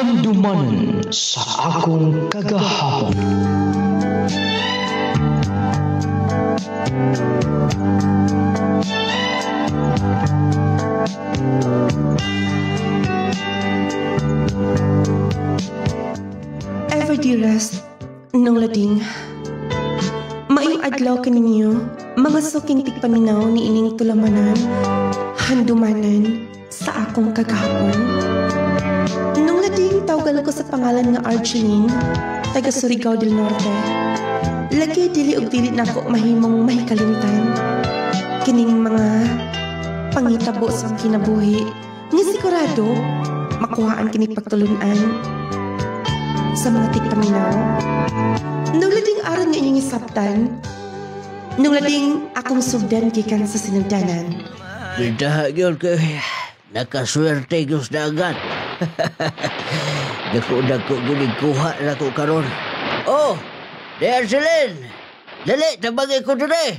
Handumanan sa akong kagahapon. Ever dearest, nung lading, maayong adlaw kaninyo, mga suking tigpaminaw ni ining tulamanan, handumanan sa akong kagahapon. Nung lading, tawagal ko sa pangalan nga Argeline, taga Surigao del Norte. Lagi dili og dili na ako mahimong mahikalimtan. Kining mga pangitabo sa kinabuhi, nga sigurado, makuhaan kini pagtulunan sa mga tigpaminaw. Nung lading aron nga inyong isabtan, nung lading akong sugdan gikan sa sinugdanan. Bidahagyon ko, nakaswerte ko sa dagat. Dako-dako guling kuha na ko karon. Oh, Dea Argeline! Dali, tabagay ko doon eh!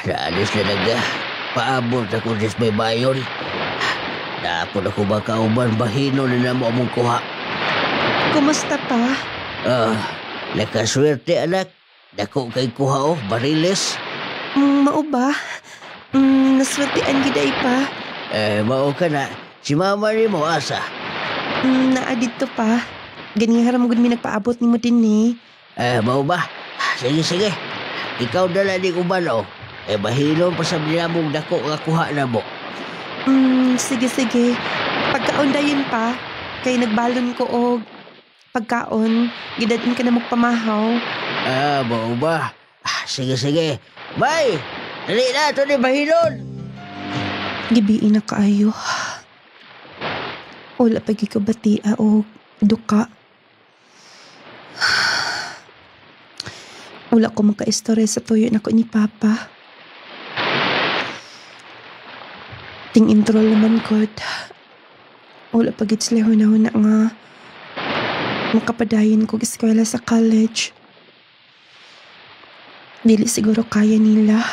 Naalis na naga. Paabot ako dis may bayon. Napon ako makauban bahino na mo among kuha. Kumusta pa? Nakaswerte anak. Dako kay kuha bariles. Mao ba? Naswertean giday pa. Mao ka na. Si mama ni mo asa? Naadito pa. Ganihara mo gud mi nagpaabot nimo din ni. Mao ba? Sige. Ikaw dala di uban o. Bahilon pa sa binamong dako nga kuha na mo. Sige. Pagkaon dayon pa, kay nagbalon ko og pagkaon, gidadin ka na magpamahaw. Mao ba? Sige. Bye! Dali na, ito ni bahilon! Gibiin na kaayo. Wala pa gikabatia o duka. Wala ko makaistorya sa tuyo na ko ni Papa. Ting intro naman ko. Wala pa gid sila hunahuna nga makapadayon ko eskwela sa college. Dili siguro kaya nila.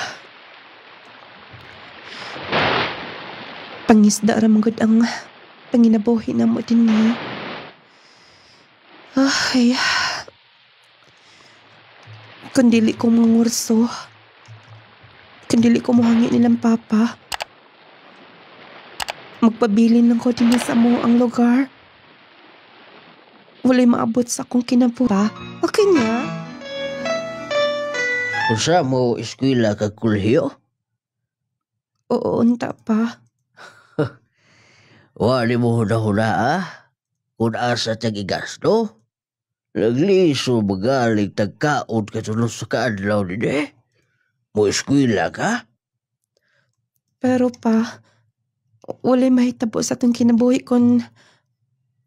Pangisda ramagod ang panginabuhi na mo din ni. Ay. Kundili ko mangurso. Kundili ko muhangi nilang Papa. Magpabilin lang ko din sa mo ang lugar. Wala'y maabot sa akong kinabuhi. Okay na? Usa mo eskwela ka kulhiyo? Oo, unta pa. Wali mo huna-huna kung asa tagigasto. Nagliso magaling tagkaod katulog sa kaadlaw din eh. Mo eskwela ka? Pero pa, wala'y mahitabo sa itong kinabuhi kung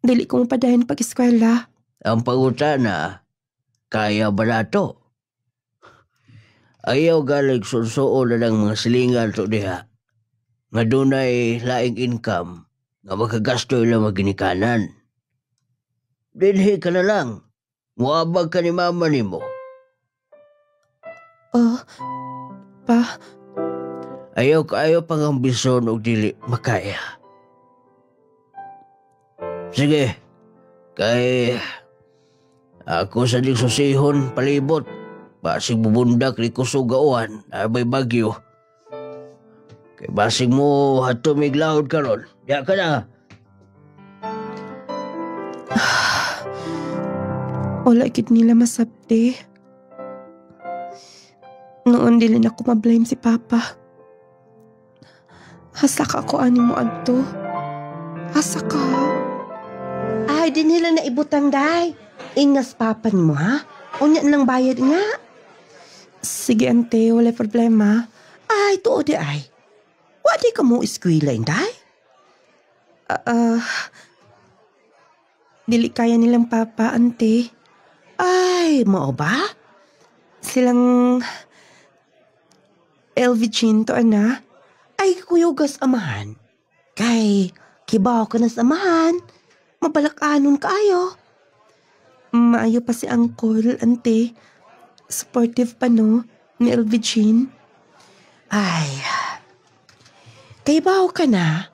dili ko mapadayon pag-eskwela. Ang pangutana, kaya ba na to? Ayaw galing sunsoon na ng mga silingan to diha. Nga dunay laing income nga makagasto ilang maginikanan. Dinhi ka na lang. Muabag ka ni mama ni mo. Pa. Ayaw pang ambisyon o dili makaya. Sige, kay ako sa di susihon palibot. Basig bubundak ni kusugauan na may bagyo. Kay basig mo hato may glahod karon. Diya ka na. Wala gid nila masabti. Noon dili na ko ma-blame si Papa. Hasa ka ko ani mo adto. Hasa ka. Ay, di nila na ibutang day. Ingas Papa ni mo ha? Unya lang bayad nga. Sige ante, wala problema. Ay, tuo di ay. Wadi ka mo eskwela inday? Dili kaya nilang Papa, ante. Ay, mao ba? Silang LV to ana. Ay, kuyugas amahan. Kay, kibaw ka na sa amahan. Mabalak-anon kaayo. Maayo pa si Uncle, ante. Supportive pa no, ni LV Jean. Ay, kay baho ka na.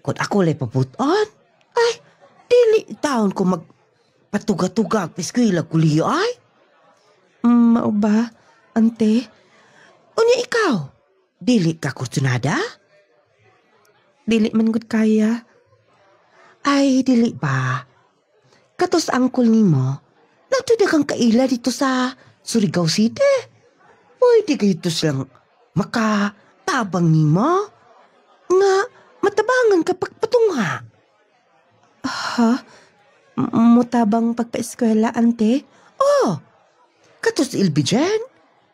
Kung ako lay paputon, ay, Dili taon ko magpatuga-tuga eskwela kuliyo ay. Mao ba, ante? Unya ikaw, dili ka kursunada? Dili man gud kaya. Ay, dili ba? Katos angkol nimo, natuda kang kaila dito sa Surigao City. Pwede kayo to silang makatabang nimo. Nga, matabangan kapag patungha. Ha? Mutabang pagpa-eskwela, ante? Oh, katos ilbi dyan.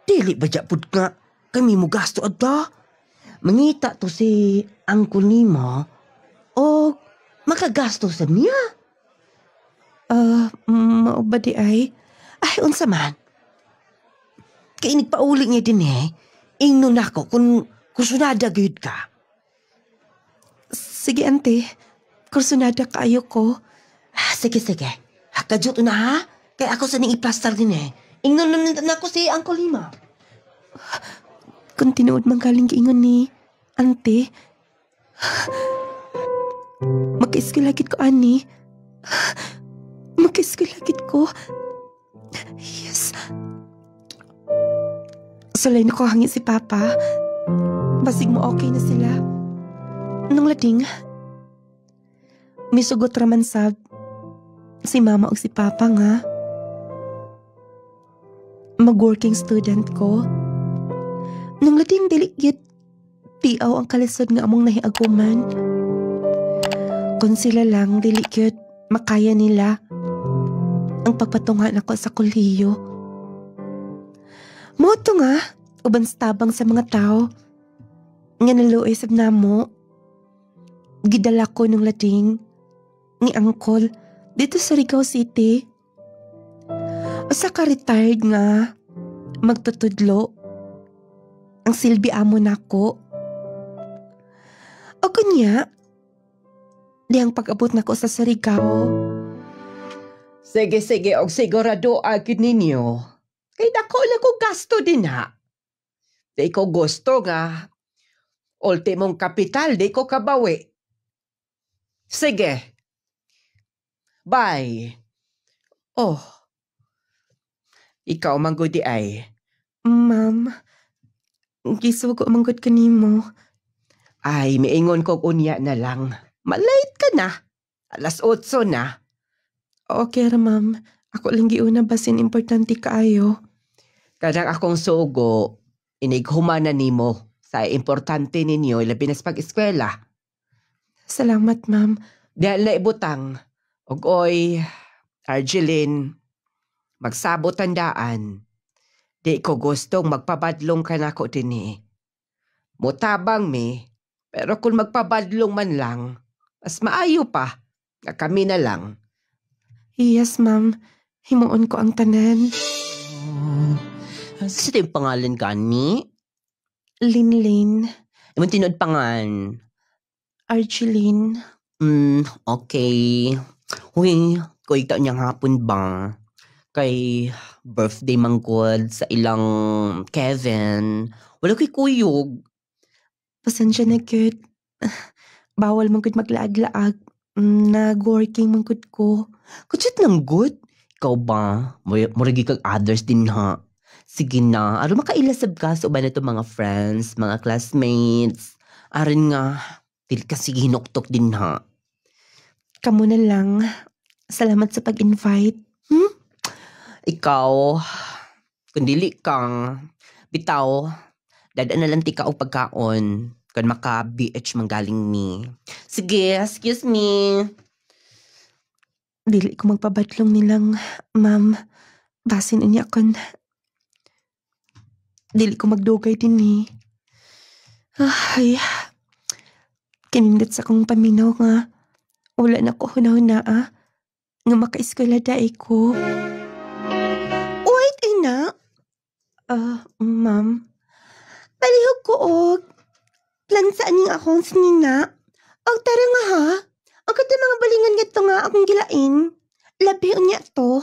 Dili ba dyan pud nga kami mo gasto adto? Mangita to si angkol nimo o makagasto sa niya. Mao ba di ay? Ay, unsa man. Kaya nagpauli niya din ingnon ako kung kusunada gayud ka. Sige, ante. Kursunada kaayo ko. Sige. Hakadjot na ha. Kaya ako sa ning iplastar din Ingnon na ako si Uncle Lima. Kung tinuod man galing giingon ni ante. Mag-eskwelagit ko, ani. Mag-eskwelagit ko. Yes. Sulay na ko hangin si Papa. Basig mo okay na sila. Nung lading, misugot raman sab si Mama o si Papa nga. Mag-working student ko. Nung lading diligit, tiaw ang kalisod nga among nahiaguman. Kung sila lang diligit, makaya nila ang pagpatungan ako sa kolehiyo. Moto nga, uban tabang sa mga tao. Nga naluoy sab namo. Gidala ko nung lading ni Angkol dito sa Surigao City. Usa ka retired nga magtutudlo ang silbi amo nako. O kunya, di ang pag-abot nako sa Surigao. Sige, og sigurado agad ninyo. Kay dako na ko gasto din ha. Di ko gusto nga. Ultimong kapital, di ko kabawi. Sige. Bye. Oh. Ikaw manggudi ay. Ma'am, gisog ko manggod kanimo. Ay, miingon kog unya na lang. Malate ka na. 8:00 na. Okay ra, ma'am. Ako lang giuna basin importante kaayo. Kadang akong sugo, inighumana nimo sa importante ninyo labi na sa pag-eskwela. Salamat, ma'am. Diyan na ibutang. Oy, Argeline, magsabot tandaan. Di ko gustong magpabadlong ka na ko din Mutabang pero kung magpabadlong man lang, mas maayo pa nga kami na lang. Yes, ma'am. Himuon ko ang tanan. Sa yung pangalan ka ni? Linlin. Imong tinod pangan? Argeline. Okay. Uy, kuita niyang hapon ba? Kay birthday manggod sa ilang Kevin. Wala ko'y kuyog. Pasensya na, good. Bawal man gud maglaag-laag. Nag-working man gud ko. Kutsit lang good. Ikaw ba? Muragi kag others din ha. Sige na. Aro makailasab ka sa uban na mga friends, mga classmates. Arin nga, dili ka sige hinuktok din ha. Kamu na lang. Salamat sa pag-invite. Ikaw, kung dili kang bitaw, dadaan na lang tika o pagkaon kung maka-BH manggaling ni. Sige, excuse me. Dili ko magpabadlong nilang, ma'am. Basin niya kon. Dili ko magdugay din Ay, kinindot sa kong paminaw nga. Wala na ko hunahuna nga maka-eskwela daay ko. Wait, ina. Ma'am. Palihog ko og. Lansaan ning akong sinina. Og tara nga ha. Og ito mga balingan nga nga akong gilain. Labi unya to.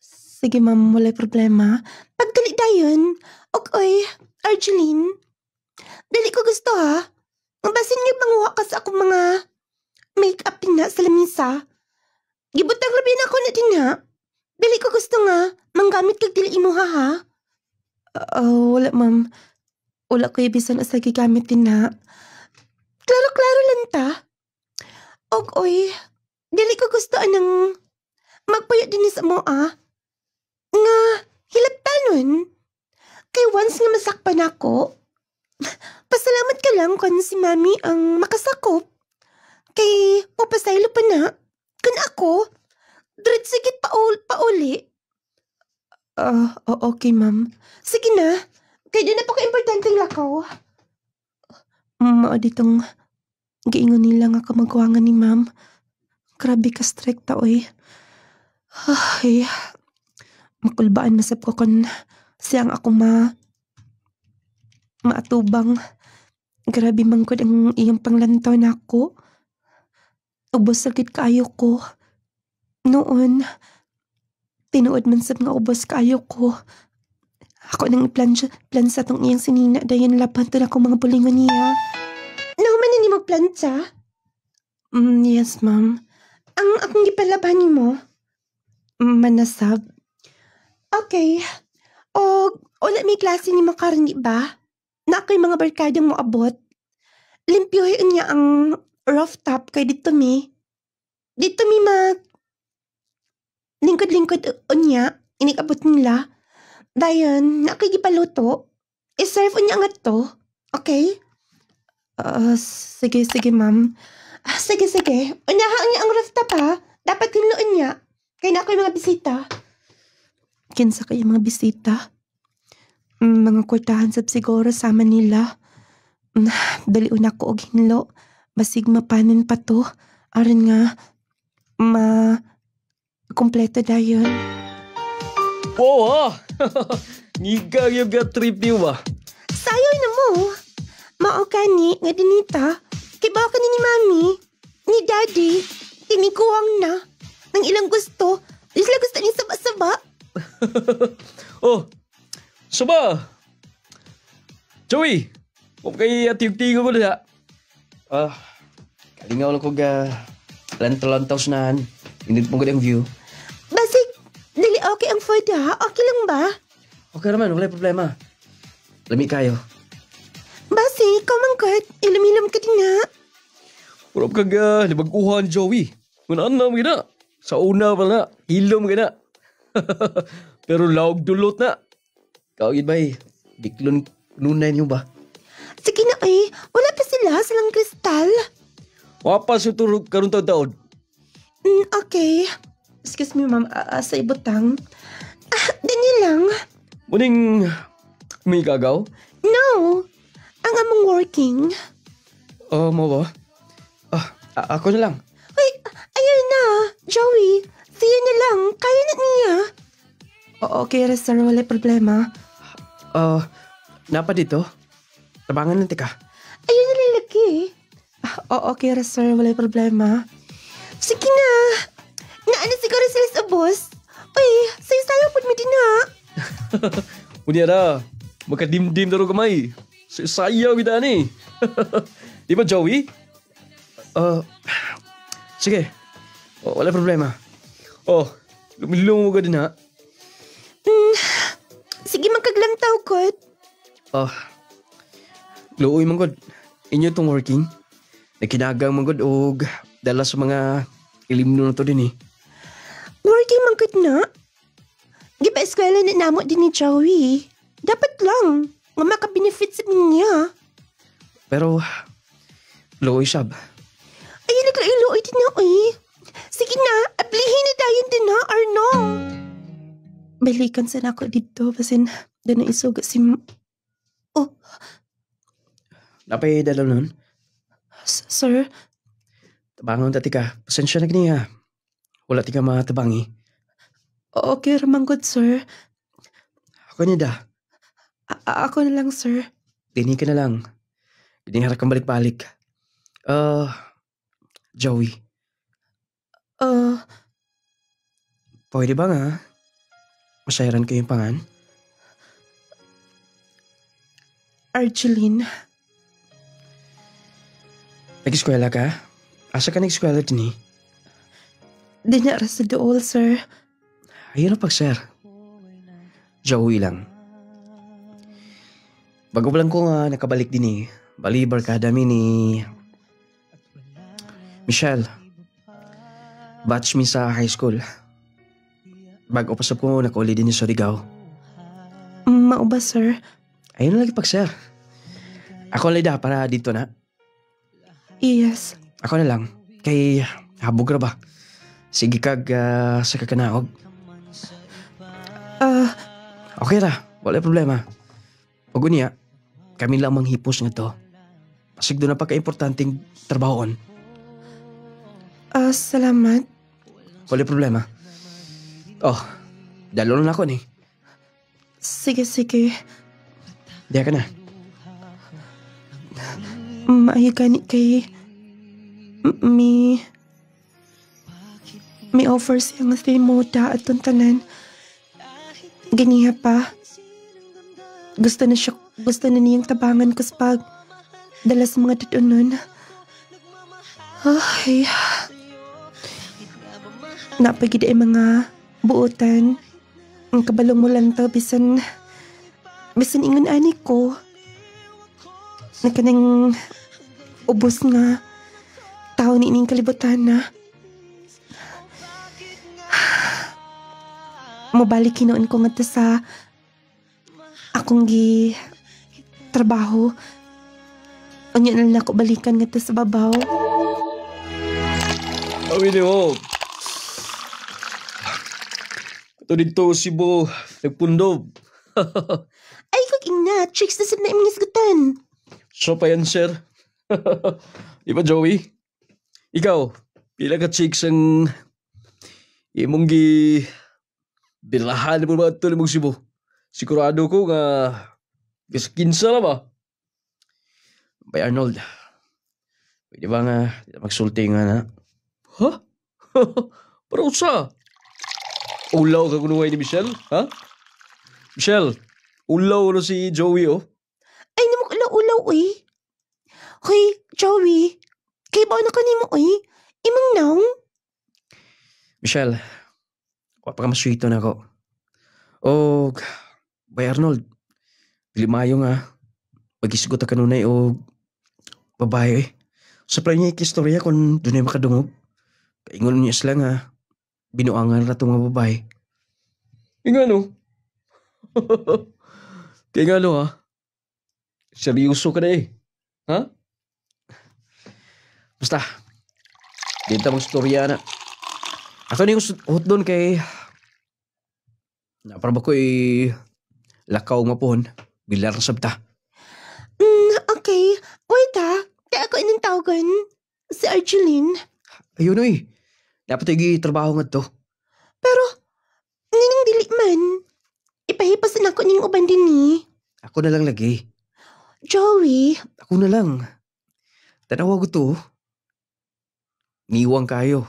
Sige, ma'am, wala problema. Pagdali dayon. Og oy, Argeline. Dali ko gusto ha. Ang basin niyo panguha ka sa akong mga make-up din na sa lamisa. Gibutang labi na ako na din ha. Dili ko gusto nga, manggamit kag dili imo ha. Wala ma'am. Wala ko ibisan asa gigamit din ha. Klaro-klaro lang ta. Og oy, dili ko gusto anang magpuyo din sa mo Nga, hilabtanon. Kay once nga masakpan ako, pasalamat ka lang kung si mami ang makasakop. Kay papasaylo pa na. Kun ako, sigit pauli. Okay ma'am. Sige na. Kay doon na po ka-importanteng lakaw. Mao ditong giingon nila nga kamagwangan ni ma'am. Grabe ka strikta oy. Ay, makulbaan masap ko kon siyang ako maatubang. Grabe mangkod ang iyang panglantaw na ako. Ubos sagid kaayo ko. Noon, tinuod man sab nga ubos kaayo ko. Ako nang plan sa tong iyang sinina dayon laban to na akong mga bulingon niya. Nauman na ni mo plancha? Yes, ma'am. Ang akong gipalaban mo? Manasab. Okay. O wala may klase ni mo karon di ba? Na ako'y mga barkadang mo abot. Limpyohin niya ang rooftop kay dito mi. Dito mi lingkod-lingkod unya, inikabot nila. Dayon, na ako'y gipaluto. I-serve unya nga to. Okay? Sige, ma'am. Sige. Unahaan niya ang rooftop ha. Dapat kinuloon niya. Kaya na ako'y mga bisita. Kinsa kayo mga bisita? Mga kwartahan sab siguro sama nila. Daliun ako og hinlo. Basig mapanin pa to. Aron nga, kompleto dayon. Oo Ngiga yung trip niyo ba? Sayoy na mo. Mao kani nga dinita. Kibaw ka ni mami, ni daddy, tiniguang na. Nang ilang gusto, isla gusto ni saba-saba. Saba! Joey! Kung kayo tiyog-tigo ko na. Kalingaw lang kong lantaw-lantaw sanahan. Init mo ang view. Basig, dili okay ang food ha? Okay lang ba? Okay naman, wala problema. Lami kayo. Basig, kamangkat, ilumilam ka din ha. Purap kag libaguhan, Joey. Kunaan na mo gina. Sa una pa na, hilom gina. Pero laog dulot na. Kawid ba diklon nunay niyo ba? Sige na wala pa sila silang kristal. Wapas yung turog karong taon. Okay. Excuse me ma'am, sa ibutang. Dani lang. Muning may gagaw? No, ang among working. Mo ba? Ako na lang. Uy, ayun na, Joey. Siya na lang, kaya na niya. Okay, sir, wala problema. Napa dito? Tabangan natin ka. Ayun na lalaki. Okay, sir, wala problema. Sige na. Naano siguro sila sa boss? Uy, sayo-sayo po mo din na. Unya na, magkadimdim na rin kamay. Sayaw kita ni. Di ba, Joey? Sige. Wala problema. Lumilong mo ka din ha. Sige, magkaglantaw ko. Luoy man god. Inyo tong working. Nagkinagang man god og dala sa mga ilimno na to din Working man good na. Gipa-eskwela na namo din ni Joey. Dapat lang. Nga makabenefit sa niya. Pero, luoy sab. Ayun, nagla-iluoy din na Sige na, ablihin na dayon din na, Arnong. Balikan sa nako dito, basin doon na isuga si Napay dalaw nun? Sir? Tabangon tati ka. Pasensya na giniya. Wala ti ka matabangi. Okay, ramanggod, sir. Ako niya da. Ako na lang, sir. Dini ka na lang. Dini harap kang balik-balik. Joey. Pwede ba nga? Masayaran ko yung pangan? Arjeline. Nag-eskwela ka? Asa ka nag-eskwela din Di na ra sa dool, sir. Ayun na pag, sir. Joey lang. Bago pa lang ko nga nakabalik din eh. Bali, barkada mi ni Michelle. Batch mi sa high school. Bago pasap ko, nakauli din ni Surigao. Mao ba, sir? Ayun na lagi pag, sir. Ako lida para dito na. Yes. Ako na lang. Kay habog ra ba? Sige kag sa kakanaog. Okay ra. Wala problema. Pag niya, kami lang manghipos nga to. Pasig doon na pagka-importanting trabahoon. Salamat. Wala problema. Oh, dalo na ako ni. Sige. Diya ka na. Maayo gani kay... May offer siya nga si Moda at tanan. Ganiha pa. Gusto na niyang tabangan ko sa pag dala sa mga tutunon. Ay. Napagid ay mga buotan. Ang kabalong mo lang to, bisan ingon ani ko. Nagkanang ubos nga tao ni ining kalibutan na. Mabalik hinoon ko nga sa akong trabaho. Unya na lang ako balikan nga sa babaw. Awin mo. Ito dito si Bo. Nagpundob. Ay, kag ina. Chicks na sa na imong isgutan. So pa yan, sir. Di ba, Joey? Ikaw, pila ka chicks ang imong bilahan mo ba ito ni mong si Bo? Sigurado ko nga kinsa na ba? Bay Arnold, pwede ba nga magsulti nga na? Ha? Pero sa? Ulaw ka kunuhay ni Michelle, ha? Michelle, ulaw na si Joey, oh. Ay, namang ulaw-ulaw, eh. Hoy, Joey. Kay ba na ka nimo, eh? Imang naong? Michelle, wala pa ka maswito na ako. O, Bay Arnold, pili mayo nga. Pag-isgot ka kanunay o babae, eh. Sa plan niya ikistorya kung doon ay makadungog. Kaingon niya sila nga, binuangan na itong mga babae. Nga no? Kaya nga no, ha? Seryoso ka na eh. Ha? Basta, dito mong storya na. Ako na yung hot doon kay... Para ba ko'y lakaw mapon, bilar sabta. Okay. Wait ha. Kaya ako inang tawagan. Si Arjeline. Ayun oy, dapat yung trabaho nga to. Pero, ninang dili man. Ipahipas na ako ning uban din ni. Ako na lang lagi. Joey. Ako na lang. Tanawa ko to. Niwang kayo.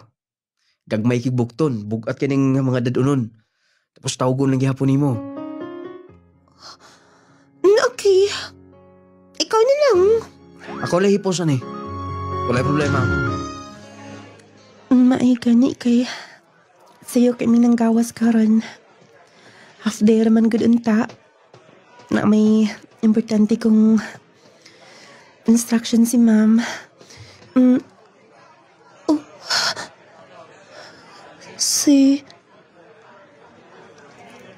Gagmay kigbukton, bugat ka ng mga dadunon. Tapos tawgon lang gihapon nimo. Okay. Ikaw na lang. Ako lang hiposan eh. Wala problema. Maigani kay sayo kami nang gawas karon. Half day raman gud unta. Na may importante kong instruction si ma'am. Oh.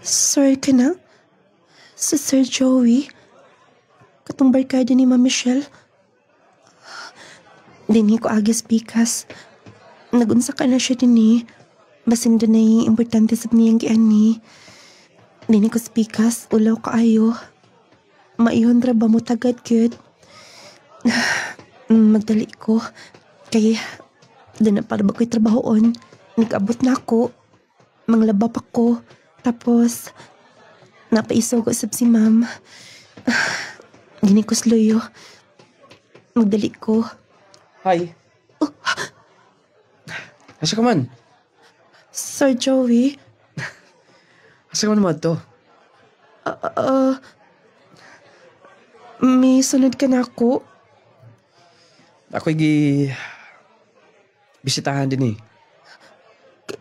Sir ka na? Si Sir Joey? Katong barkada ni Ma'am Michelle? Dini ko agis pikas. Nagunsa ka na siya din eh. Basin doon ay importante sa niyang giani. Dini ko spikas, ulaw ka ayo. Maihon ra ba mo tagad good? Magdali ko. Kaya, doon na para ba ko'y trabahoon. Nag-abot na ako. Manglabap ako. Tapos, napaisogo sab si ma'am. Gini ko sluyo. Magdali ko. Hi. Oh. Asa ka man? Sir Joey? Asa ka man naman to? May sunod ka na ako. Ako'y bisitahan din eh.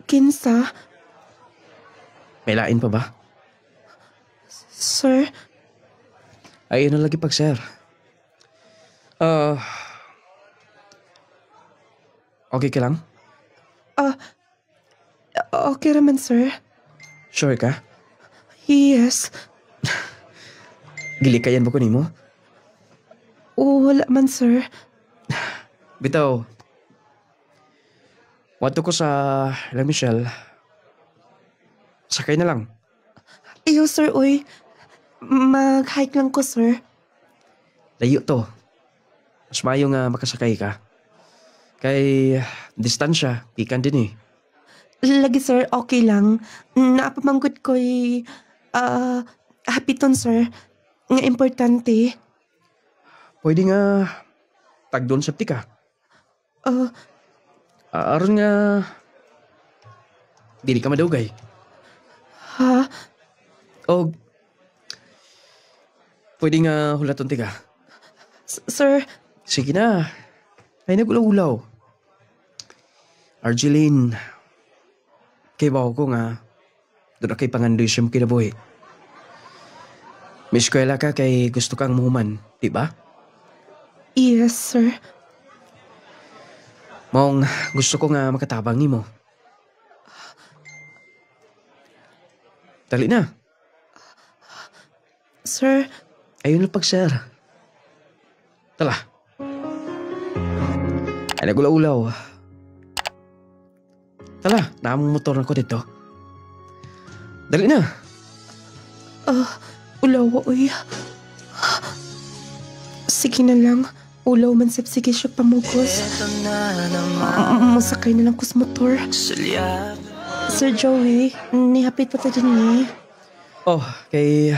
Kinsa? May lain pa ba? Sir? Ay, ano lagi pag, sir? Okay ka lang? Okay raman, sir. Sure ka? Yes. Gilikayan ba ko nimo? Wala man, sir. Bitaw. Wato ko sa La Michelle. Sakay na lang. Iyo, sir, uy. Mag-hike lang ko, sir. Layo to. Mas mayo nga makasakay ka. Kay distansya, pikan din eh. Lagi, sir, okay lang. Napamanggod ko'y hapiton, sir. Nga importante. Pwede nga tagdon sa ka. Aron nga dili ka madugay. Ha? O pwede nga hulaton ka. Sir, Sige na. Ay nagulaw-ulaw. Argeline. Kay bawo ko nga doon kay pangandoy siya mo kinabuhi. May eskwela ka kay gusto kang muhuman, di ba? yes, sir. Maong gusto ko nga makatabang nimo. Dali na. Sir, Ayun na pag, sir. Tala. Ay nagulaw-ulaw. Tala, naamong motor na ko dito. Dali na. ulaw, uy. Sige na lang. Ulaw man sige siya pamugos. Masakay na lang ko sa motor. Sir Joey, nihapit pa ta din eh. Oh, kay...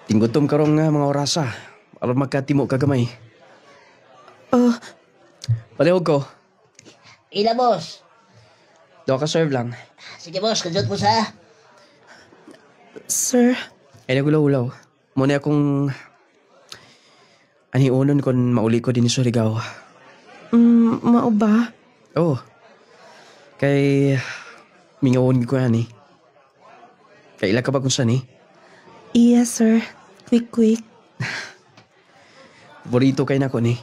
Tinggutom karong nga mga orasa. Alam magkatimo kagamay. Palihog ko. Ila, boss. Daw ka serve lang. Sige, boss. Kajot mo sa... Sir, Ay nagulaw-ulaw. Muna akong... Aniunon kon mauli ko din sa Surigao. mao ba? Oh. Kay... Mingawon ko yan eh. Kaila ka ba kung saan eh? Yes, sir. Quick. Burrito kay na ko ni.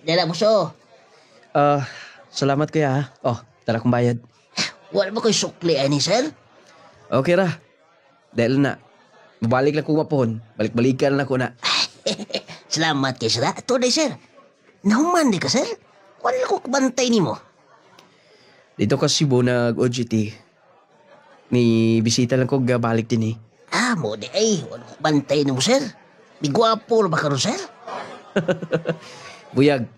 Dala, boss, oh. Salamat kuya ha. Oh, tala kong bayad. Wala ba ko'y sukli, ani, sir? Okay ra. Dahil na. Babalik lang ko mapon. Balik-balikan lang ako na. Salamat kay sir. Ito day, sir. Nahuman di ka, sir. Wala ko kabantay ni mo. Dito ka Cebu nag-OJT. Ni bisita lang ko gabalik din eh. Mo di ay. Wala ko bantay ni mo, sir. Bigwapo ba ka ron, sir? Buyag.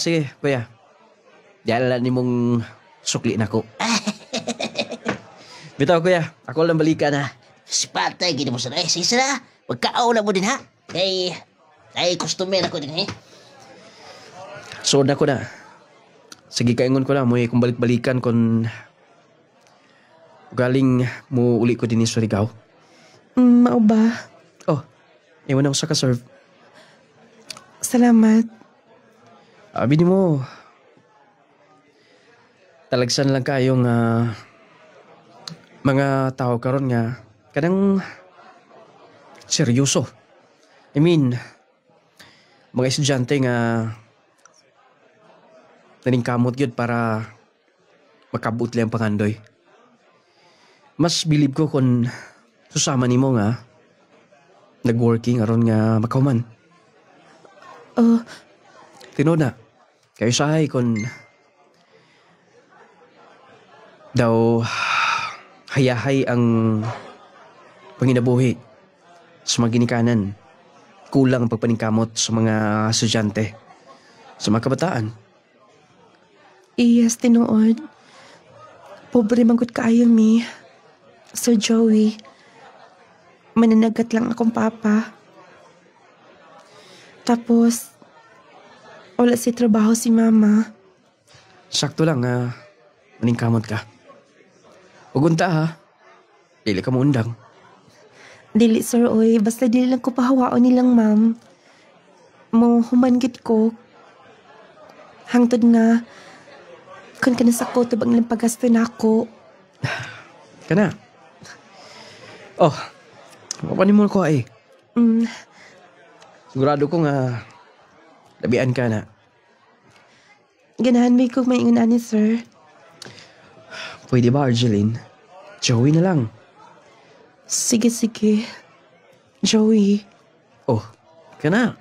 Sige, kuya. Diala ni mong sukli na ko. Bitaw, kuya. Ako lang balikan ha. Si patay, gini mo, sir. Ay, sige, sir, ha. Magkaaw na mo din, ha. Ay, customer ako din, eh. Sood na ko na. Sige, kaingon ko na. Muy kung balik-balikan kung galing mo uli ko din sa Surigao. Mao ba? Oh, iwan ako sa ka-serve. Salamat. Abi ni mo, talagsan lang kayong mga tao karon nga kanang seryoso. I mean, mga estudyante nga naningkamot yun para makabut lang pangandoy. Mas bilib ko kung susama ni mo nga nag-working aron nga makauman. Tinood na. Kayo sahay kung daw hayahay ang panginabuhi sa mga ginikanan. Kulang ang pagpaningkamot sa mga estudyante, sa mga kabataan. Yes, tinuod. Pobre manggut kaayo mi. Sir Joey, mananagat lang akong papa. Tapos, wala si trabaho si mama. Sakto lang maningkamot ka. Ugunta ha. Dili ka mo undang. Dili, sir, oy. Basta dili lang ko pahawaon nilang ma'am. Mo humangkit ko. Hangtod nga, Kung kanasako, tubang nilang pagasto na ako. Kana. Oh, mapanin mo ko ay. Mm, Sigurado ko nga labian ka na. ganahan may kong maingunan ni sir. Pwede ba, Arjeline? Joey na lang. Sige, sige. Joey, Oh, kana.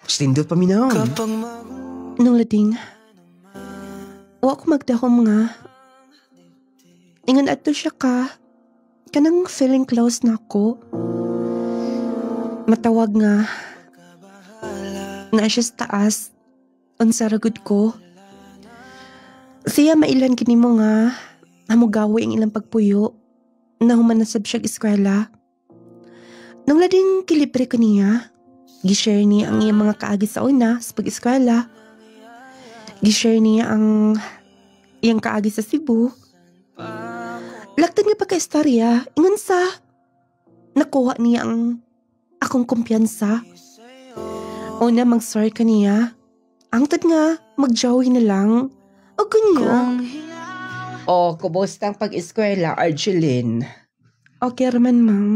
Stindot pa minaw. nung lading, wa ko magdahom nga. Ingon ato siya ka. Kanang feeling close na ako. Matawag nga. Na siya sa taas. Unsa ragud ko. Siya mailan kini mo nga. Hamugawi ang ilang pagpuyo. Nahuman na sab siya eskwela. Nung lading kilibre ko niya, gishare niya ang iyang mga kaagi sa una sa pag-eskwela. Gishare niya ang iyang kaagi sa Cebu. Lagtan niya pagka-istorya, ingon sa nakuha niya ang akong kumpiyansa. Una mag-sorry ka niya. Angtod nga, mag-joey na lang. O kanya. O, kumusta ang pag-eskwela, Arjeline? Okay raman, ma'am.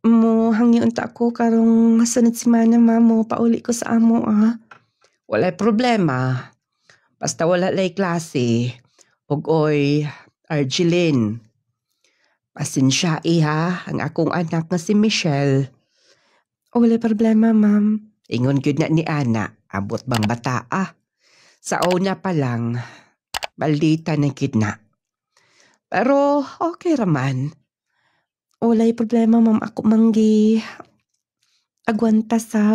Mo hangyon ta ako karong sunod semana, ma'am. Mo pauli ko sa amo, ah. Walay problema. Basta wala lay klase. Oy, Arjeline. Pasensya ha, ang akong anak nga si Michelle. Wala problema, ma'am. Ingon gyud na ni Ana, abot bang bata Sa una pa lang, maldita na kidna. Pero okay raman. Walay problema, ma'am. Ako manggi agwanta sa...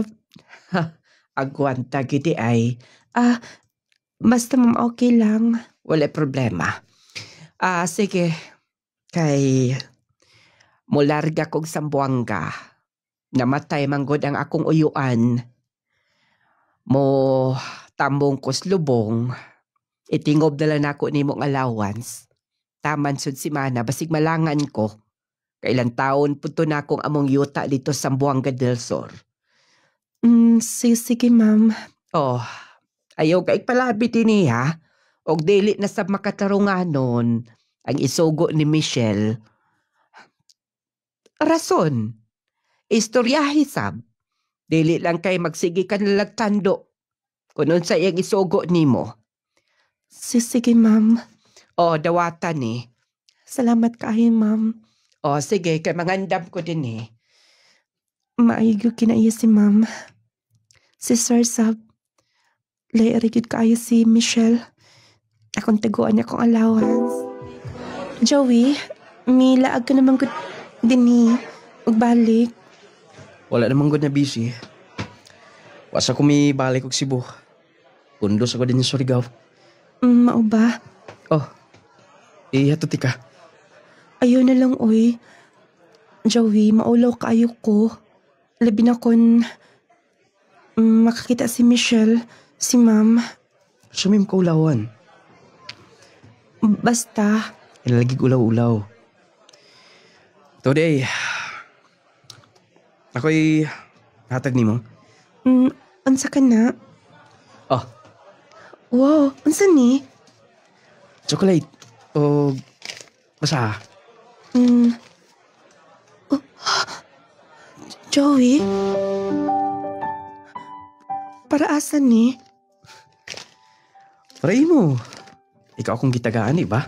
Agwanta gidi ay, Basta, ma'am, okay lang. wala problema. Sige, kay mularga kong Sambuanga. Namatay manggod ang akong uyuan. Mo tambong ko slubong. Itingob dala na ako ni mong allowance. Taman sud si Mana, basig malangan ko. Kailan taon punto na akong among yuta dito sa Sambuanga del Sur. Sige, ma'am. Oh, ayaw ka ikpalabit ini ha. Og dili na sa makatarunganon ang isugo ni Michelle. Rason. Istoryahi sab. Dili lang kay magsigi ka nalagtando. Kunon sa iyang isugo nimo. Sige, ma'am. O, dawatan eh. Salamat kayo, ma'am. O, sige, kay mangandam ko din eh. Maayo kinaiya si ma'am. Si Sir Sab. Lairigid kayo si Michelle. Akong taguan niya kong allowance. Joey, may laag ka naman ko din ni. Magbalik. Wala namang good na busy. Wasa ko may balik og Cebu. Pundos ako din sa Surigao. Mao ba? Oh, hatuti ka. Ayaw na lang, oy. Joey, maulaw kayo ko. Labi na kon makakita si Michelle, si ma'am. Sumim ko ulawan. Basta, Ilalagig ulaw-ulaw. Today, ako'y hatag ni mo. unsa ka na? Oh, Wow, unsa ni? chocolate. O, basa. Oh, Joey? Para asan ni? Paray mo. Ikaw akong gitagaan, ba?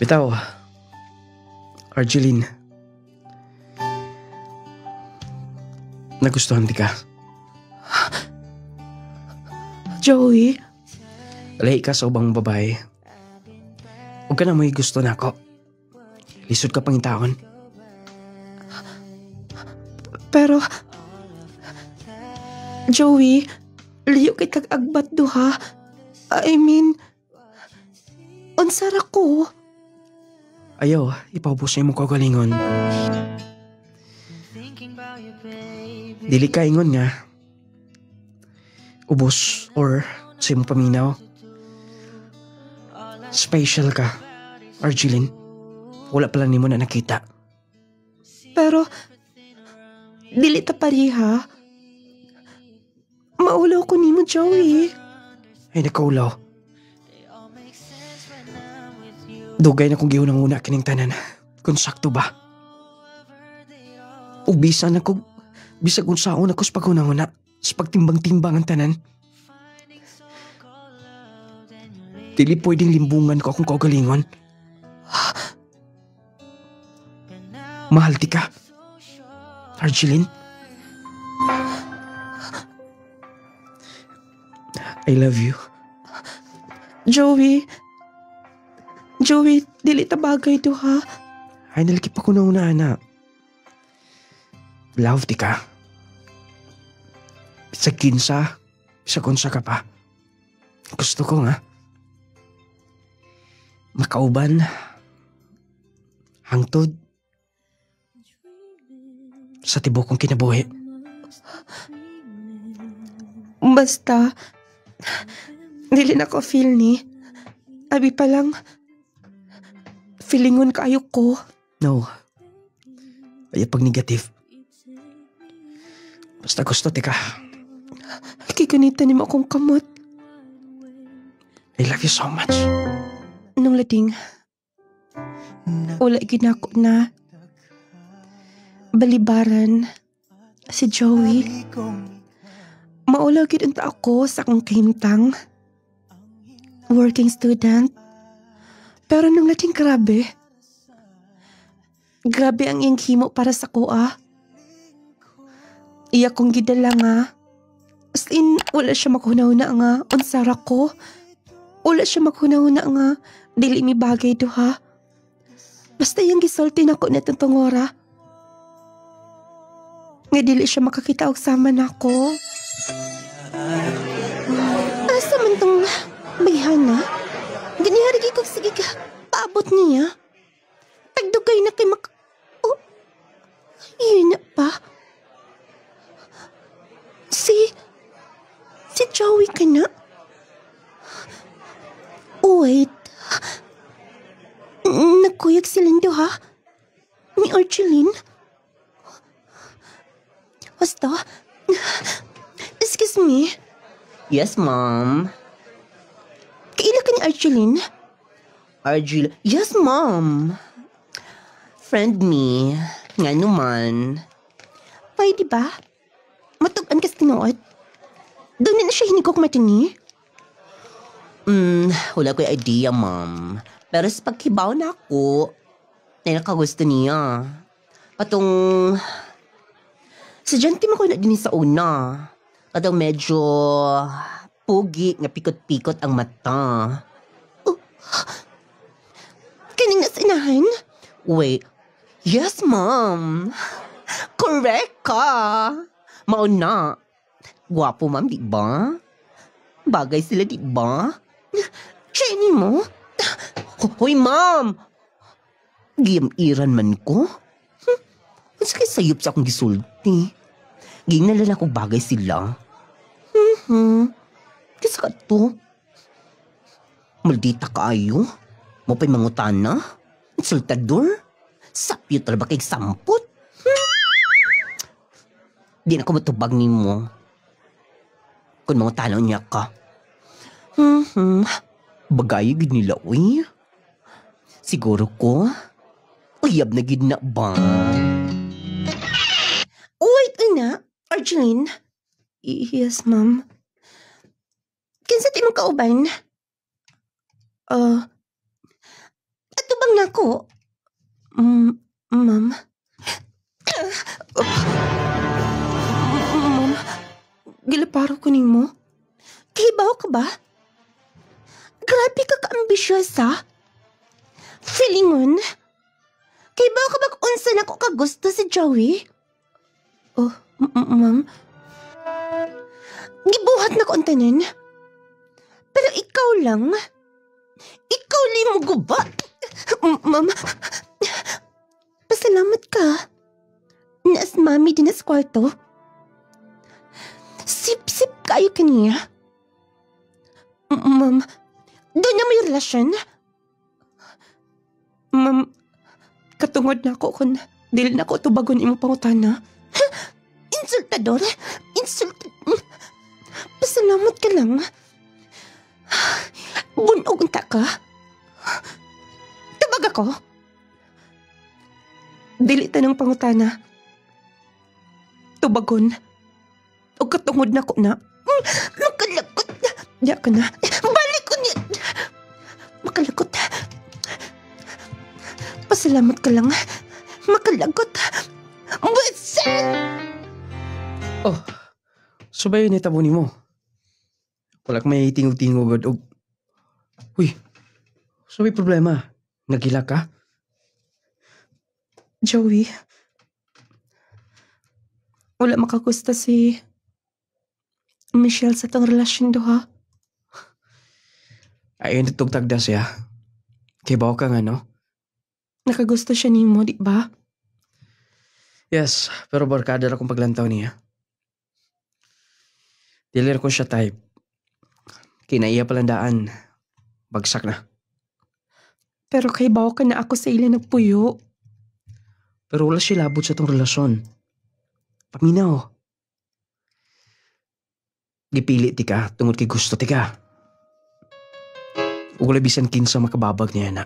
Bitaw, Arjeline. Nagustuhan di ka. Joey? Lahi ka sa ubang babae. Huwag ka na may gusto na ako. Lisod ka pang taon. Pero, Joey, liyo kay kag-agbat duha. I mean, unsara ko. Ayaw, ipaubos niya mo kagalingon. Dili ka ingon nga. Ubos or sa mo paminaw. Special ka, Arjeline. Wala pa lang ni mo na nakita. Pero, dili ta pariha. Maulaw ko nimo, Joey. Ay nakaulaw. Dugay na kong gihunang-una kining tanan. Kung sakto ba? O bisag kung saon ako sa paghunang-una, sa pagtimbang-timbang ang tanan. Dili pwedeng limbungan ko akong kaugalingon. Mahal ti ka, Argeline. I love you. Joey, dili ta bagay to ha. Ay nalakip ako na una, anak. Love ti ka. Bisag kinsa, bisag unsa ka pa. Gusto ko nga. Makauban. Hangtod. Sa tibok kong kinabuhi. Basta, dili na ko feel ni. Abi pa lang, feelingon kaayo ko. No. Ay pag negative. Basta gusto, tika. Kikunita ni mo akong kamot. I love you so much. Nung lading, wala ginako na. Balibaran si Joey. Maulaw gid unta ako sa akong kahimtang. Working student. Pero nung lading grabe. Grabe ang iyang himo para sa kuha. Iya kong gidala nga. As in, wala siya maghuna-huna nga. Unsara ko. Wala siya maghuna-huna nga. Dili mi bagay duha. Basta yung gisulti na ko na tungora. Nga dili siya makakita og sama na ko. Asa man tong bayhana? Ganihari ko sige ka. Paabot niya. Tagdugay na kay Oh, yun na pa. Si Joey ka na? Wait. Nagkuyag silang duha? Ni Argeline? Basta? Excuse me? Yes, ma'am. Kaila ka ni Argeline? Argeline? Yes, ma'am. Friend me. Nga naman. Pwede ba? Matugan ka sa tinuot? Doon na siya hinigok matini? Wala ko'y idea, ma'am. Pero sa pagkibaw na ako, na nakagusto niya. Patong, sadyante mo ko na din sa una. Katong medyo pugi nga pikot-pikot ang mata. Kaning nasinahan? Wait. Yes, ma'am. Correct ka. Mauna. Gwapo, ma'am, di ba? Bagay sila, di ba? Jenny mo? Hoy, ma'am! Giyam-iran man ko? Kasi kay sayop sa akong gisulti. Ginalala ko bagay sila. Kasi ka to. Maldita kaayo. Mo pa'y mangutana. Insultador. Sapyo talaga kay sampot. Di na ko matubag ni mo. Kung mga tanaw niya ka. Bagay gid nila, uy. Siguro ko, uyab na gid na ba? Wait, ina. Argeline? Yes, ma'am. Kinsa ti mong kauban? Ato bang nako? Ma'am? Ma'am, gilaparo ko nimo. Kahibaw ka ba? Grabe ka ka-ambisyosa. Feelingon? Kahibaw ka ba kung unsa na ko kagusto si Joey? Oh, ma'am. Gibuhat na ko ang tanan. Pero ikaw lang. Ikaw limo guba. Ma'am, pasalamat ka. Naas mami din sa kwarto. Sip-sip kayo kaniya. Ma'am, doon na may relasyon? Ma'am, katungod na ako kung dili na ako tubagon imong pangutana. Insultador? Pasalamat ka lang. og unta ka? Tubag ako? Dili tanang pangutana. Tubagon. O katungod na ko na. Makalakot na. Diya ka na. Balik ko niya. Makalakot. Pasalamat ka lang. Makalakot. Busan! Oh, subay ni tabo nimo. Wala ka may tingog-tingog og. Uy, subay problema. Nagila ka? Joey. Wala makagusta si Michelle sa tong relasyon duha. Ayun tugtagda siya. Kay bawa ka nga, no? Nakagusto siya nimo, di ba? Yes, pero barkada na kong paglantaw niya. Dili ko siya type. Kinaiya palandaan. Bagsak na. Pero kay bawa ka na ako sa ila nagpuyo. Pero wala siya labot sa tong relasyon. Paminaw. Gipili ti ka, tungod kay gusto ti ka. Wala bisan kinsa makababag niya na.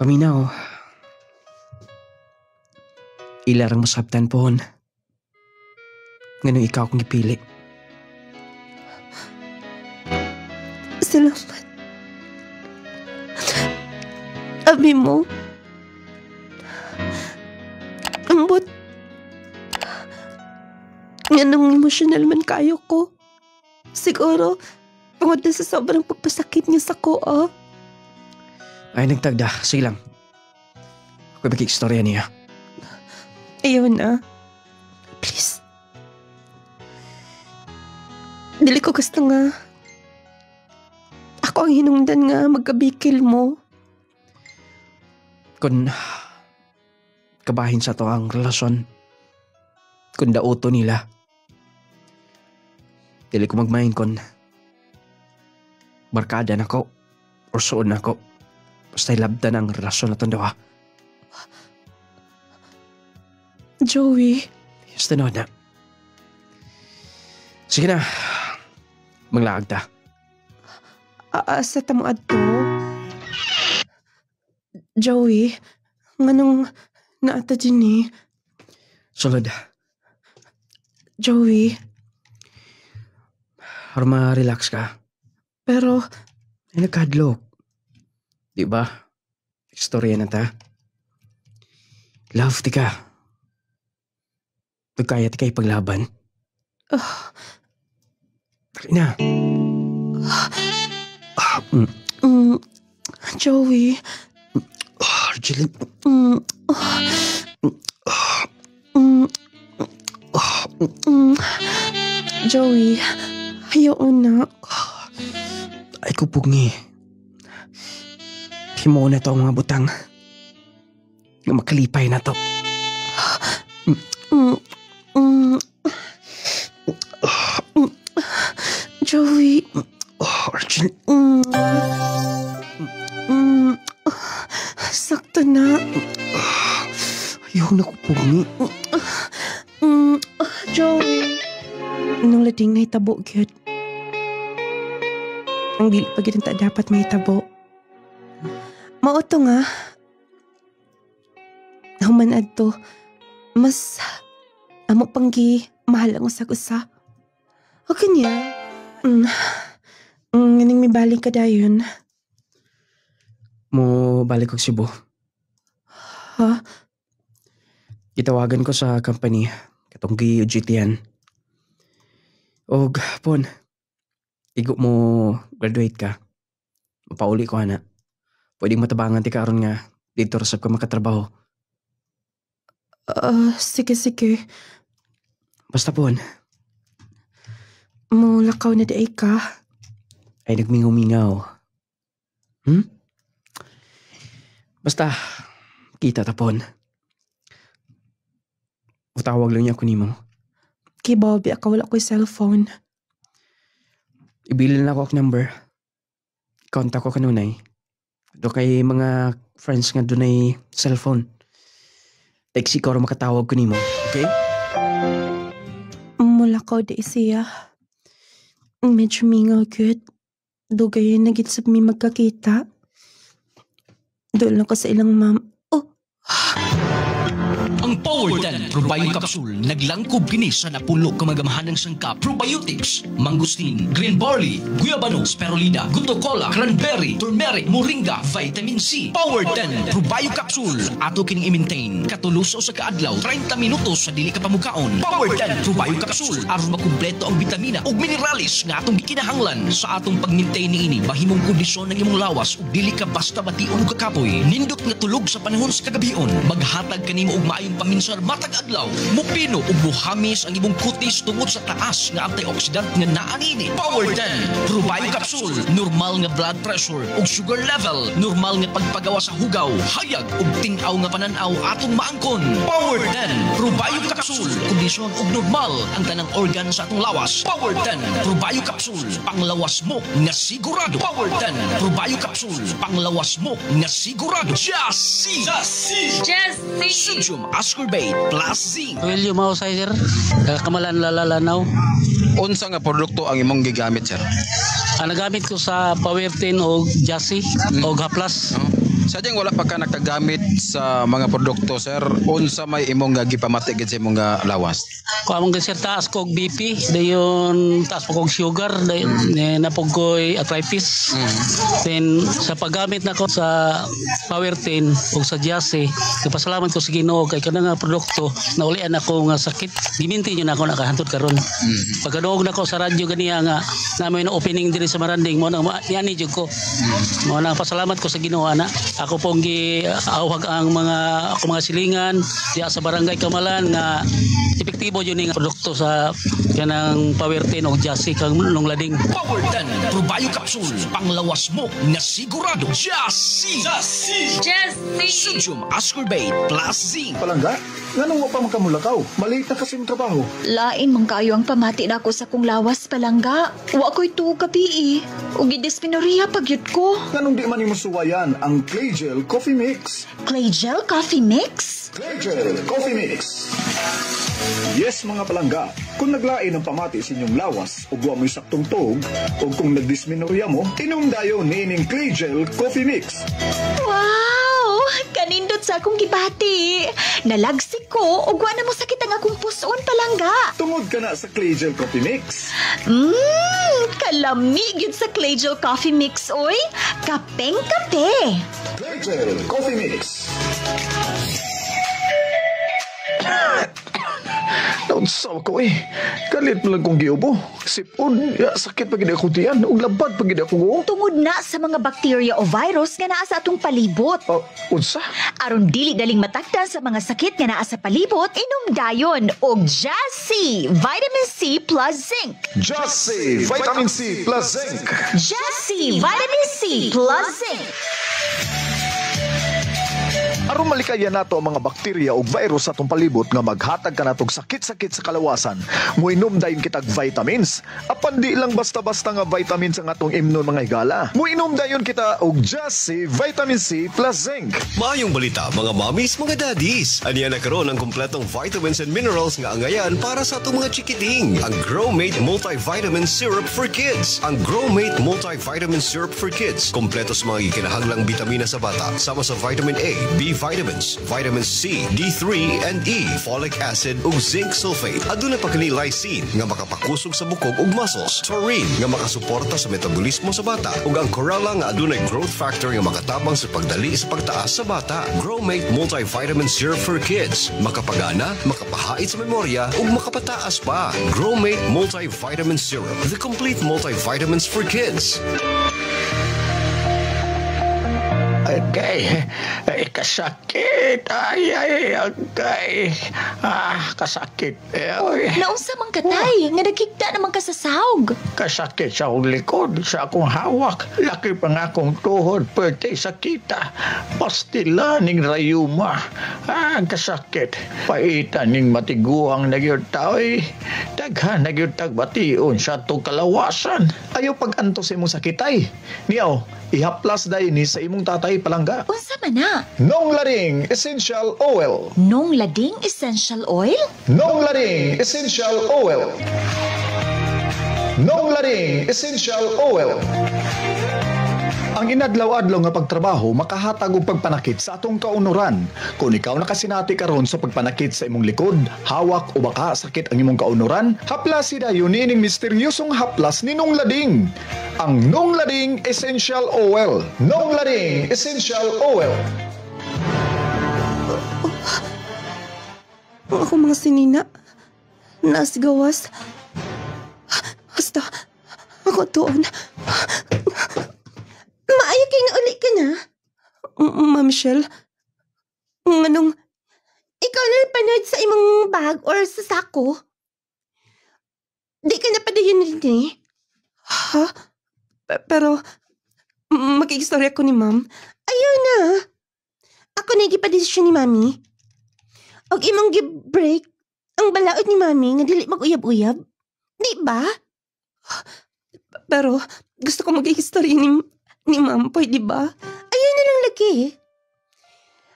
Paminaw. Ilarang masabtan pohon. Ngano ikaw kong gipili. Salamat. Abi mo. Ambot. Nganong emosyonal man kayo ko. Siguro, tungod na sa sobrang pagpasakit niya sa ko, ah. Ay, nagtagda. Sige lang. Ako makikistorya niya. Ayaw na. Please. Dili ko gusto nga. Ako ang hinungdan nga magkabikil mo. Kung kabahin sa to ang relasyon, kung dauto nila, dili ko magmain kon barkada na ko or suon na ko. Basta ilabdan ang relasyon na tondo, ha? Joey. Yes, tanood na. Sige na. Maglaag ta. Aasa tamo adto? Joey, nganong naata din eh. Sulod. Joey, Para ma-relax ka. pero Ay, nagkadlok. Di ba? Istorya na ta. Love, di ka. Pagkaya ti kay paglaban. Dali na. Joey, Arjeline. Joey, ayaw na. Ay, kupugngi. Himo na to ang mga butang. Nga makalipay na to. Joey, Arjeline. sakto na. Ayaw na kupugngi. Joey. Nung lading na itabo, gyud. Ang dili pa gyud ta dapat may tabo. Mauto nga. Human adto, mas amo panggi mahal ang usag-usa. O kanya. Nganing may balik ka dayon. Mo balik ko Cebu. Ha? Itawagan ko sa company. Katong gi-UGT-an. Og, pon. Igo mo graduate ka. Mapauli ko, ana. Pwedeng matabangan ti karon nga dito rasap ka makatrabaho. Sige. Basta pon. Mulakaw na daay ka. Ay nagmingaw-mingaw. Basta, kita tapon. Utawag lang niya ako nimo. Kay Bobby, ako wala ko'y cellphone. Ibilin na ako ang number. Contact ko kanunay. Do kay mga friends nga dunay cellphone. Text ko makatawag ko nimo. Okay? Mulakaw daay siya. Medyo mingaw gyud. Dugayon na gid sab mi magkakita. Doon lang ko sa ilang Ang Power 10 Probio Capsule naglangkob kini sa napulo ka magamahanang sangka probiotics, mangustin, green barley, guyabano, spirulina, guto cola, cranberry, turmeric, moringa, vitamin C. Power 10 Probio Capsule ato kining i-maintain katuluso sa kaadlaw 30 minutos sa dili ka pamukaon. Power 10 Probio Capsule aron makumpleto ang bitamina ug mineralis nga atong gikinahanglan sa atong pag-maintain niini mahimong kondisyon ng imong lawas ug dili ka basta bation ug kakapoy. Nindot nga tulog sa panahon sa kagabion maghatag kanimo og maayong paminsar matag adlaw, mupino ug buhamis ang imong kutis tungod sa taas nga antioxidant nga naa niini. Power 10 Probio Capsule, normal nga blood pressure ug sugar level, normal nga pagpagawa sa hugaw, hayag ug ting-aw nga pananaw atong maangkon. Power 10 Probio Capsule, kondisyon ug normal ang tanang organ sa atong lawas. Power 10 Probio Capsule, panglawas mo nga sigurado. Power 10 Probio Capsule, panglawas mo nga sigurado. Just Sodium ascorbate plus zinc. William Mausay, sir. Kamalan lalalanaw. Unsa nga produkto ang imong gigamit, sir? Ang nagamit ko sa Power 10 o Jassy o Haplas. Sadyang wala pa ka nagkagamit sa mga produkto, sir. Unsa may imong gipamati gid sa imong lawas? Kung among sir taas ko BP, dayon taas po kong sugar, dayon napog ko'y arthritis. Then sa paggamit na ko sa Power 10 o sa Jassy, pasalamat ko sa Ginoo kay kana nga produkto na ulian ako nga sakit. Giminti niyo na ako nakahantod karon. Pagkaduog na ko sa radyo ganiya nga namin opening diri sa Maranding mo nang yani jud ko. Mo nang pasalamat ko sa Ginoo ana. Ako pong giawhag ang mga silingan diya sa barangay Kamalan nga epektibo yun yung produkto sa kanang Power 10 o Jassy kang nung lading. Power 10 Probio Capsule, panglawas mo na sigurado. Jassy Sodium ascorbate plus zinc. Palangga, nganong wa pa makamulakaw? Maliit na kasi ang trabaho. Lain man kayo ang pamati na ako sa kong lawas, Palangga. Wa ko'y tuog gabi ug gidisminorrhea pagyud ko. Nganong di man imo suwayan ang Claygel Coffee Mix? Claygel Coffee Mix? Claygel Coffee Mix. Yes, mga palangga, kung naglain ang pamati sa inyong lawas o buwa mo'y saktong tuog o kung nagdisminorya mo, inom dayon ni ining Claygel Coffee Mix. Wow! Kanindot sa akong gibati. Nalagsik ko ug wa na mo sakit ang akong puson, Palangga. Tungod ka na sa Claygel Coffee Mix. Kalami gyud sa Claygel Coffee Mix, oy. Kapeng kape. Claygel Coffee Mix. Naunsaw ko Kalit mo lang kong giubo. Sipon, sakit pag ako diyan. Ug labad pag ako go. Tungod na sa mga bacteria o virus nga naa sa atong palibot. Unsa? Aron dili daling matakdan sa mga sakit nga naa sa palibot, inom dayon og Jassy Vitamin C plus Zinc. Jassy Vitamin C plus Zinc. Jassy Vitamin C plus Zinc. Aron malikayan nato ang mga bakterya o virus sa atong palibot nga maghatag ka natong sakit-sakit sa kalawasan, muinom dayon kitag vitamins. Apan di lang basta-basta nga vitamins ang atong imnon mga higala. Muinom dayon kita og Jassy Vitamin C plus Zinc. Maayong balita mga mommies, mga daddies. Aniya na karon ang kompletong vitamins and minerals nga angayan para sa atong mga chikiting. Ang Growmate Multivitamin Syrup for Kids. Ang Growmate Multivitamin Syrup for Kids. Kompleto sa mga kinahanglang bitamina sa bata. Sama sa vitamin A, B vitamins, vitamins C, D3 and E, folic acid ug zinc sulfate. Aduna pa kini lysine nga makapakusog sa bukog ug muscles, taurine nga makasuporta sa metabolismo sa bata ug ang chlorella nga adunay growth factor nga makatabang sa pagdali sa pagtaas sa bata. Growmate Multivitamin Syrup for Kids. Makapagana, makapahait sa memorya ug makapataas pa. Growmate Multivitamin Syrup, the complete multivitamins for kids. Agay, kasakit. Ay, agay. Kasakit. Naunsa man katay, nga nagkigda naman ka sa sahog. Kasakit sa akong likod, sa akong hawak. Laki pa nga akong tuhod, pwede sakita. Pastila ning rayuma. Kasakit. Paitan ning matiguang nagyod tao'y. Daghan nagyod tagbation sa itong kalawasan. Ayaw pag-anto sa imong sakitay. Niyaw, ihaplas dayon ni sa imong tatay Palangga. Unsa man na? Nong Lading Essential Oil. Nong Lading Essential Oil? Nong Lading Essential Oil. Nonglading Essential Oil. Ang inadlaw-adlaw nga pagtrabaho makahatag og pagpanakit sa atong kaunuran. Kung ikaw nakasinati karon sa pagpanakit sa imong likod, hawak o baka sakit ang imong kaunuran, haplas dayon nining misteryosong haplas ni Nonglading. Ang Nonglading Essential Oil. Nonglading Essential Oil. Ako mga sinina. Nasgawas. Basta, ako doon. Maayo kayo na uli ka na. Ma'am Michelle, nganong, ikaw na panood sa imong bag or sa sako? Di ka na padayon rin eh. Ha? Pero, makikistorya ko ni ma'am. Ayaw na. Ako na igipadesisyon ni mami. Og imong gi-break ang balaod ni mami nga dili mag-uyab-uyab. Di ba? Pero, gusto ko mag-istorya ni ma'am, pwede ba? Ayaw na lang lagi.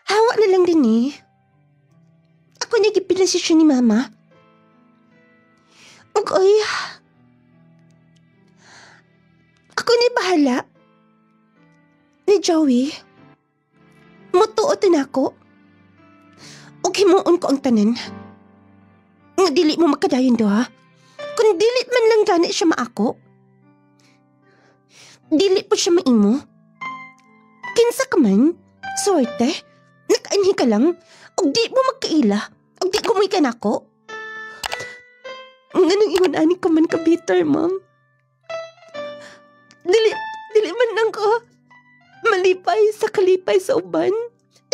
Hawa na lang din eh. Ako na gipinasisyon ni mama. Oy, ako na bahala. Ni Joey, mutuotin ako. O himuon ko ang tanan. Nga dili mo makadayon do ha. Kung dili man lang gani siya maako. Dili po siya maimo. Kinsa ka man, sorte, nakaanhi ka lang, og di mo magkaila, og di kumoy ka nako. Nganong ingon ani ka man ka bitter, ma'am. Dili man lang ko malipay sa kalipay sa uban.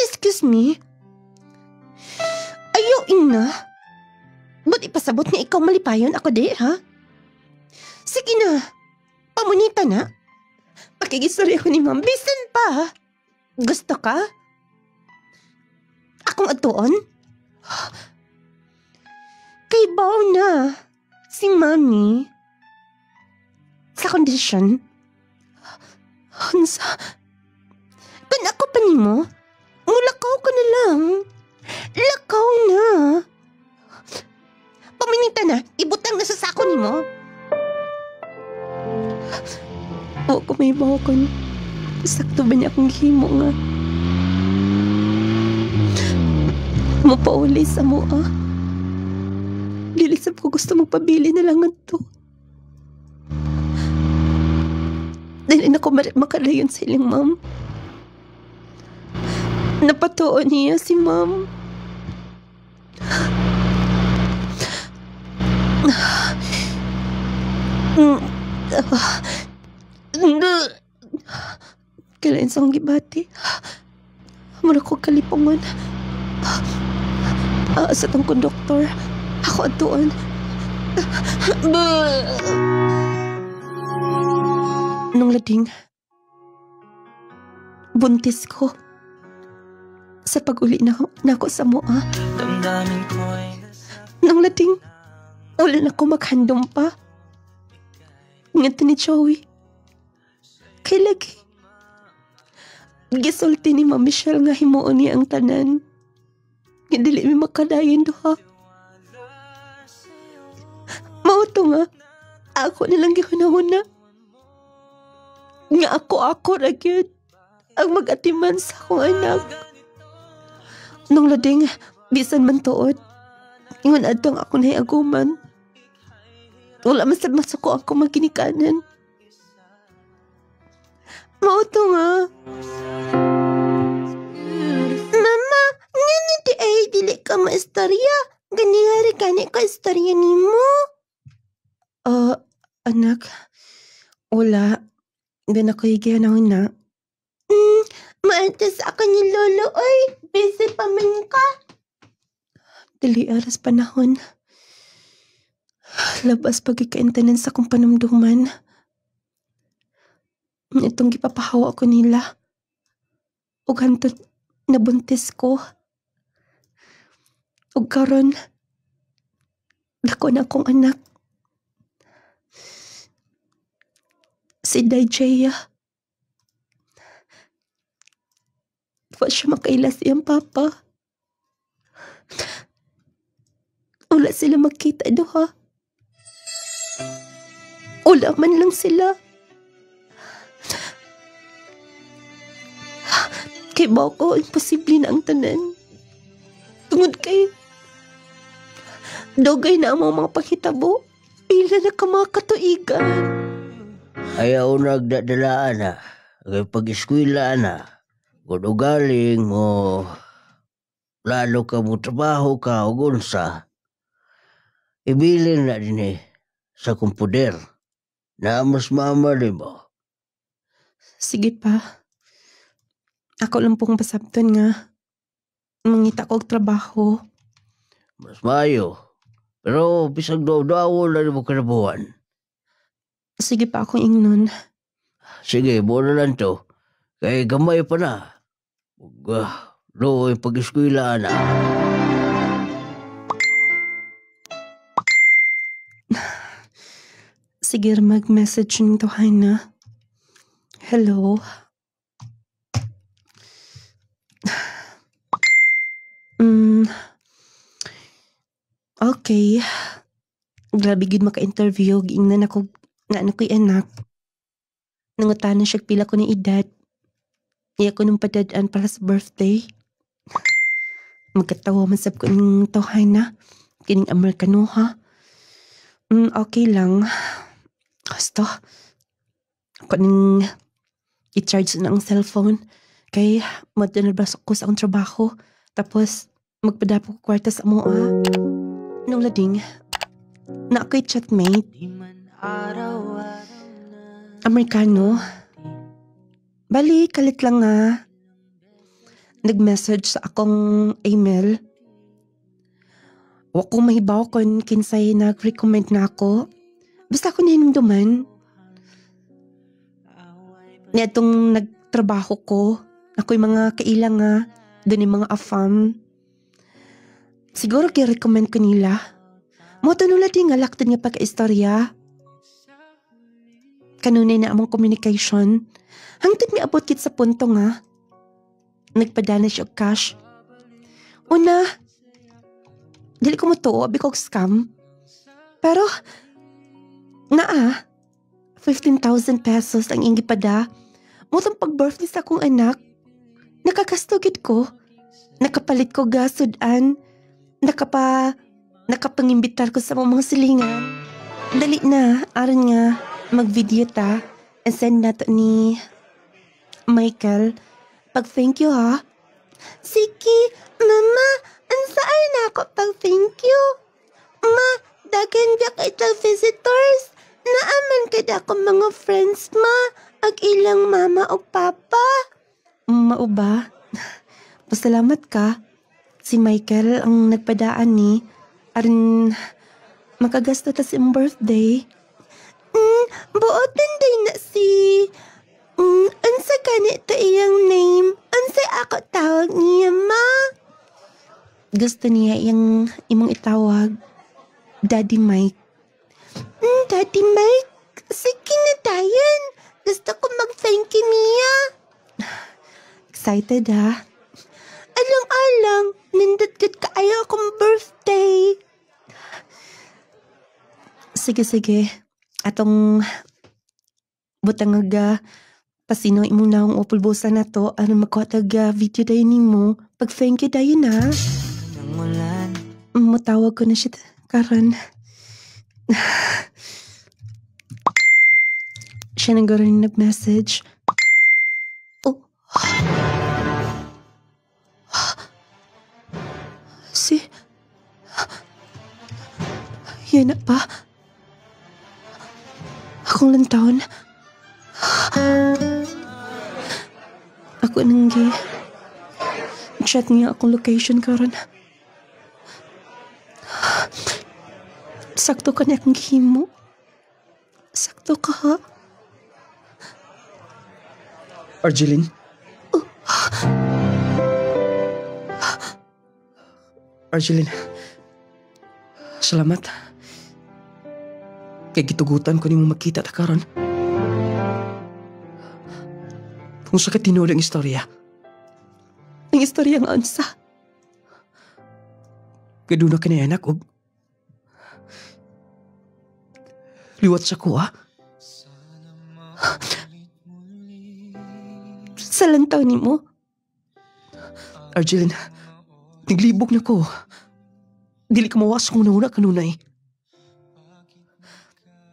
Excuse me. Ayaw ina. Ba't ipasabot nga ikaw malipayon ako di, ha? Sige na, pamunita na. Pakigistorya ko ni ma'am, bisan pa. Gusto ka? Akong atuon? Kay baw na si mami sa kondisyon. Hansa, kung ako pa ni mo, mulakaw ka na lang. Lakaw na. Paminita na, ibutang na sa sako ni mo. O kung may bawakon, sakto ba niya akong himo nga? Mapauli sa mua. Lilisap ko gusto magpabili na lang ito. Dahil na ko makalayon sa ilang ma'am. Napatuon niya si ma'am. Kailan sa akong gibati. Mula ko kalipungan. Sa tong konduktor. Ako atuan. Nonglading, buntis ko. Sa pag-uli na ako sa mua. Nonglading, wala na ko maghandom pa. Ngati ni Joey. Kay lagi. Gisulti ni Ma'am Michelle nga himuon niya ang tanan. Nga dili mi makadayon doha. Mauto nga, ako nilang gihunahuna. Nga ako ra gyud ang mag-atiman sa akong anak. Nonglading, bisan man tuod, ingon adtong ako na aguman. Wala man sad masuko ako maginikanan. Mauto nga. Mama, nga di ay dili ka maistorya. Ganihari gani ka istorya ni mo. Anak, wala. Doon ako higihanahon na. Maatas ako ni Lolo, oy. Busy pa man ka. Dili aras panahon. Labas pagkikaintanan sa kong panumduman. Itong gipapahawa ko nila. Ug hantod nabuntis ko. Ug karon dako na akong anak. Si Dayjaya. Wa siya makaila siyang papa. Wala sila magkita doha. Wala man lang sila. Kay Boko, imposible na ang tanan. Tungod kay dogay na ang mga panghitabo. Pila na ka mga katuigan. Ayaw nagdadalaan na. Kaya pag-eskwila na. Kung ugaling mo, lalo ka mo trabaho ka o gunsa, ibilin na din sa kumpuder na mas mamali mo. Sige pa. Ako lang pong pasabton nga. Mangita ko og trabaho. Mas mayo. Pero bisag daw-daw na mo kanabuhan. Sige pa akong ingnon. Sige, buo na lang to. Kaya gamay pa na. Lo'y pag-eskwila na. Sige, mag-message nito, Hana. Hello. Okay. Grabe gid maka-interview. Giingnan ako na ano ko'y anak. Nangutanan siya pila ko ng edad. Iya ko nung padadaan para sa birthday. Magkatawa man sab ko ng tawhay na. Kining Amerikano ha. Okay lang. Gusto. Ako nang i-charge na ang cellphone. Kay madinabas ko sa akong trabaho. Tapos magpadapo ko kwarta sa mo nung lading. Na ako'y chatmate. Amerikano. Bali, kalit lang nga. Nag-message sa akong email. Wa ko mahibaw kung kinsay nag-recommend na ako. Basta ako nahinumduman. Niya itong nagtrabaho ko. Ako'y mga kailang nga. Doon yung mga afam. Siguro kaya-recommend ko nila. Moto nula di nga laktan nga pagka-istorya. Kanunay na among communication. Hangtod mi abot kit sa punto nga. Nagpadala siya og cash. Una, dili ko mo to, abi kog scam. Pero, 15,000 pesos ang ingi pada. Motong pag-birthday sa akong anak. Nakakastugid ko. Nakapalit ko gasudan. Nakapangimbitar ko sa mga silingan. Dali na, aron nga, mag-video ta. And send na to ni Michael. Pag-thank you ha. Sige, mama, ansaan na ako pag-thank you? Ma, dagan ka kayo visitors. Naaman ka da ako mga friends, ma. Ag ilang mama o papa. Mao ba? Pasalamat ka. Si Michael ang nagpadaan ni. Aron makagasto ta sa birthday. Buotan din na si... Unsa ganito iyang name? Unsa ako tawag niya, ma? Gusto niya yung imong itawag. Daddy Mike. Daddy Mike? Sige na dayan. Gusto ko mag-thank you niya. Excited ha? Alang-alang, nindot good ka ayaw akong birthday. Sige. Atong butang aga pasino imong naong upulbusa na to ano magkuha video dayon nimo. Pag thank you dayon na. Mutawag ko na siya karon. Siya nang garon nag-message. Oh. Yan na pa. Akong lantaon. Ako nang chat niya akong location karon. Sakto ka na akong gihimo. Sakto ka ha. Arjeline? Arjeline, salamat. Kay gitugutan ko ni mo makita ta karon. Kung sa katinulang istorya. Ang istorya nga unsa? Kay doon na kinayanak og liwat sa kuha. Sa lantaw ni mo. Arjeline, naglibog na ko. Dili ka mawas kung nauna kanunay.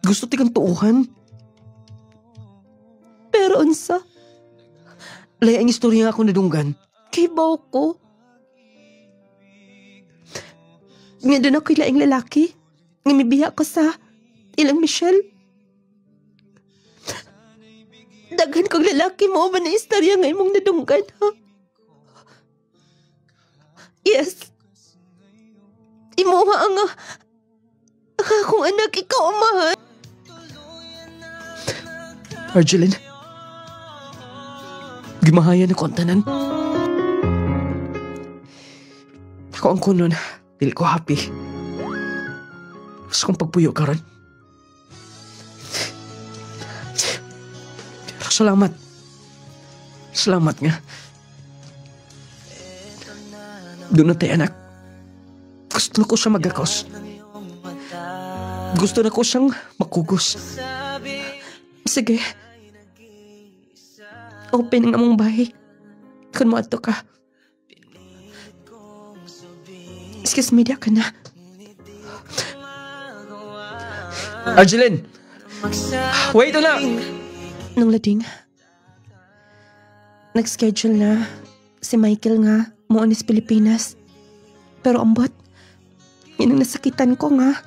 Gusto ti kang tuuhan. Pero unsa? Lay ang istorya nga ako nadunggan. Kibaw ko. Nga doon ako'y laing lalaki. Nga mibiya ko sa ilang Michelle. Daghan kong lalaki mo ba na istorya nga imong nadunggan, ha? Yes. Imuha ang akong anak, ikaw amahan. Arjeline, gimahayan ako ang tanan. Ako ang kunon, dili ko happy. Gusto kong pagpuyo karon. Salamat. Salamat nga. Doon na tayo, anak. Gusto na ko siya magakos. Gusto na ko siyang makugos. Sige. Open ang among bahay. Kung mo ato ka. Excuse me, diya ka na. Arjeline! Wait na! Nung lading, nag-schedule na si Michael nga muunis Pilipinas. Pero ambot, yun ang nasakitan ko nga.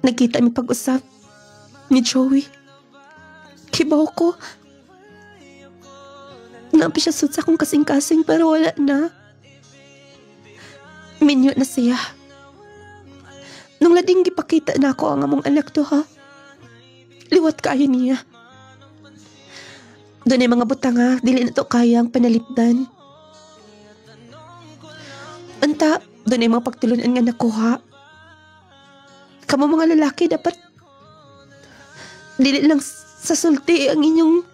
Nagkita mi pag-usap ni Joey. Kibaw ko. Napi siya sud sa akong kasing-kasing pero wala na. Minyo na siya. Nung lading gipakita na ako ang among anak to, ha? Liwat kaya niya. Doon ay mga butanga, dili na to kayang panalipdan. Anta, doon ay mga pagtulunan nga nakuha. Kamu mga lalaki dapat dili lang sa sulti ang inyong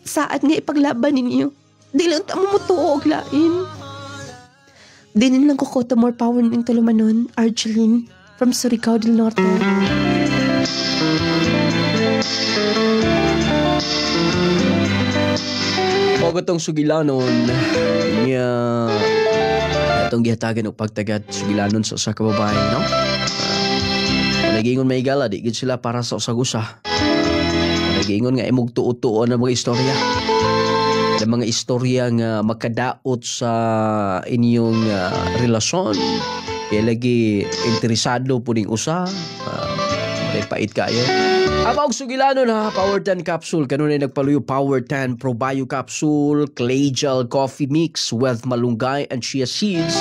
saat nga ipaglaban ninyo. Dili lang tamo mutuo og lain. Dinin lang ko to more power ng tulumanon, Arjeline, from Surigao del Norte. O gatong sugilanon niya atong gihatagan og pagtagad sugilanon sa usa ka babae, no? Nagingon may gala di gid sila para sa usag-usa. Nagingon nga imong tuo-tuo na mga istorya. Na mga istorya nga makadaot sa inyong relasyon. Kaya lagi interesado po ning usa. May pait kayo. Abang sugilanon ha, Power 10 Capsule. Kanunay nagpaluyo Power 10 Pro Bio Capsule, Clay Gel Coffee Mix with malunggay and chia seeds.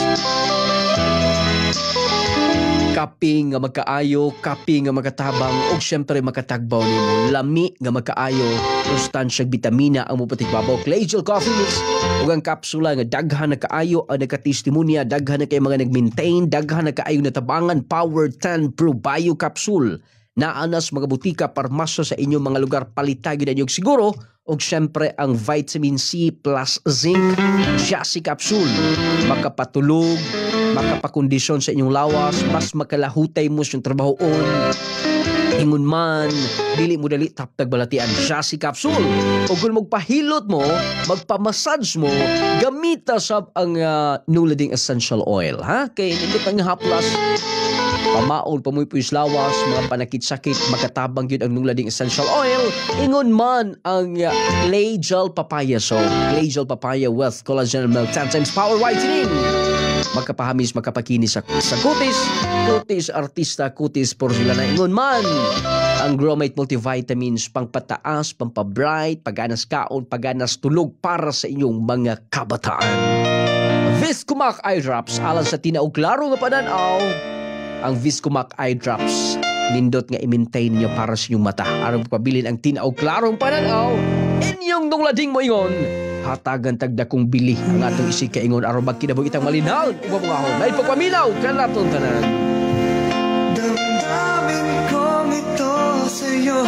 Kaping nga magkaayo, kaping nga magkatabang, o syempre makatagbaw nimo. Lami nga magkaayo, sustansyag bitamina ang mupatigbabaw. Clay Gel Coffee Mix, ug ang kapsula nga daghan na kaayo ang nagkatestimonya, daghan na kay mga nag-maintain, daghan na kaayo natabangan. Power 10 Pro Bio Capsule. Naanas mga butika, parmasyo sa inyong mga lugar, palitagin na niyog siguro. O syempre ang vitamin C plus zinc Jassy Capsule. Makapatulog, makapakondisyon sa inyong lawas, mas makalahutay mo siyang trabahoon. Ingon man, dili mo dali taptag balatian. Jassy Capsule. O kung magpahilot mo, magpamassage mo, gamita sab ang Nulading Essential Oil. Ha? Kaya hindi pang haplas. Pamaol, pamuypuyos lawas, mga panakit-sakit, makatabang yun ang Nulading Essential Oil. Ingon man ang Clay Gel Papaya Soap. Clay Gel Papaya with collagen and milk 10 times power whitening. Makapahamis, makapakinis sa kutis. Kutis artista, kutis porcelana. Ingon man ang Gromate Multivitamins, pangpataas, pampabright, paganas kaon, paganas tulog para sa inyong mga kabataan. Viscomac Eye Drops, alang sa tinaog klaro nga pananaw. Ang Viscomac Eye Drops, nindot nga i-maintain nyo para sa inyong mata. Aron pabilin ang tinaog klarong pananaw. Inyong Nulading mo ingon, hatagan tagda kong bili ang atong isika ingon aron magkinabog itang malinaw. Uba mga ahon, may pagpaminaw ka natong tanan. Damdamin kong ito sa'yo.